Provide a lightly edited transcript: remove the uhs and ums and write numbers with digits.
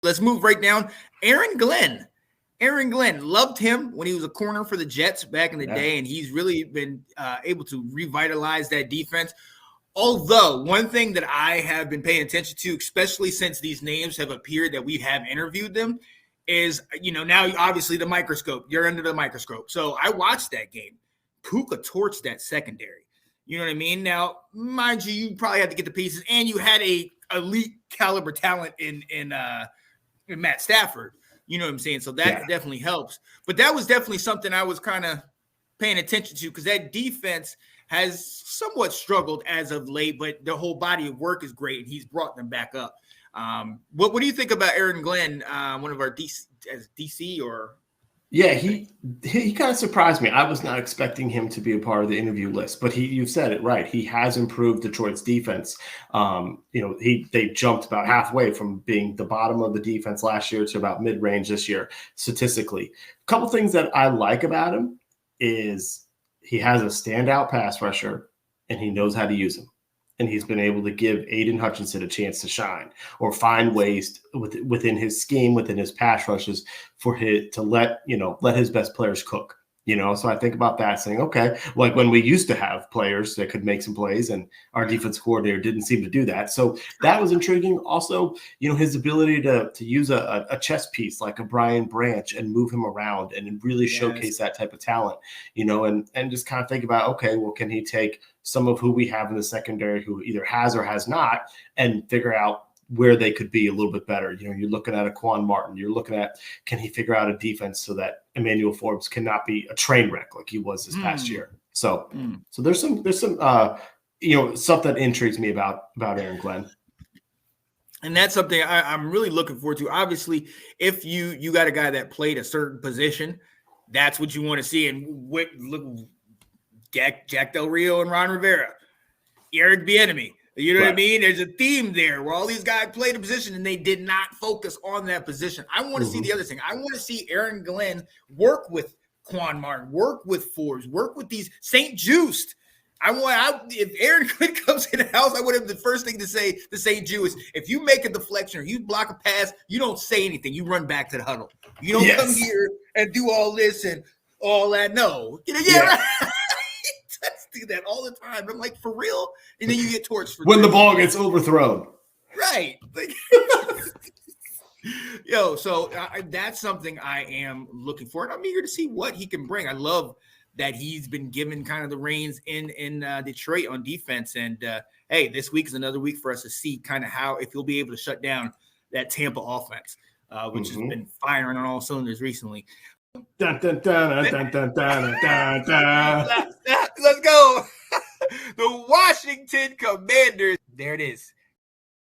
Let's move right down. Aaron Glenn. Aaron Glenn, loved him when he was a corner for the Jets back in the day, and he's really been able to revitalize that defense. Although one thing that I have been paying attention to, especially since these names have appeared that we have interviewed them, is, now obviously the microscope. You're under the microscope. So I watched that game. Puka torched that secondary. You know what I mean? Now, mind you, you probably had to get the pieces, and you had a elite caliber talent in Matt Stafford. You know what I'm saying? So that definitely helps. But that was definitely something I was kind of paying attention to, because that defense has somewhat struggled as of late, but the whole body of work is great, and he's brought them back up. What do you think about Aaron Glenn, one of our DC or? Yeah, he kind of surprised me. I was not expecting him to be a part of the interview list, but you said it right. He has improved Detroit's defense. They jumped about halfway from being the bottom of the defense last year to about mid-range this year, statistically. A couple things that I like about him is he has a standout pass rusher, and he knows how to use him. And he's been able to give Aiden Hutchinson a chance to shine or find ways within his scheme, within his pass rushes, to let his best players cook. So I think about that, saying, okay, like when we used to have players that could make some plays, and our defense coordinator didn't seem to do that. So that was intriguing. Also, his ability to use a chess piece like a Brian Branch and move him around and really showcase that type of talent, and just kind of think about, okay, well, can he take some of who we have in the secondary who either has or has not and figure out where they could be a little bit better. You're looking at a Quan Martin. You're looking at, can he figure out a defense so that Emmanuel Forbes cannot be a train wreck like he was this past year. So there's some stuff that intrigues me about Aaron Glenn. And that's something I'm really looking forward to. Obviously, if you got a guy that played a certain position, that's what you want to see. And look, Jack Del Rio and Ron Rivera, Eric Bieniemy. You know what I mean? There's a theme there where all these guys played a position and they did not focus on that position. I want to see the other thing. I want to see Aaron Glenn work with Quan Martin, work with Forbes, work with these St. Juiced. If Aaron Glenn comes in the house, I want him the first thing to say to St. Juice, if you make a deflection or you block a pass, you don't say anything. You run back to the huddle. You don't come here and do all this and all that. No. Right. Do that all the time. I'm like, for real? And then you get torched when the ball gets overthrown. Right. So that's something I am looking for, and I'm eager to see what he can bring. I love that he's been given kind of the reins in Detroit on defense. And hey, this week is another week for us to see kind of if he'll be able to shut down that Tampa offense, which has been firing on all cylinders recently. Dun, dun, dun, dun, dun, dun, dun, dun. Let's go. The Washington Commanders. There it is.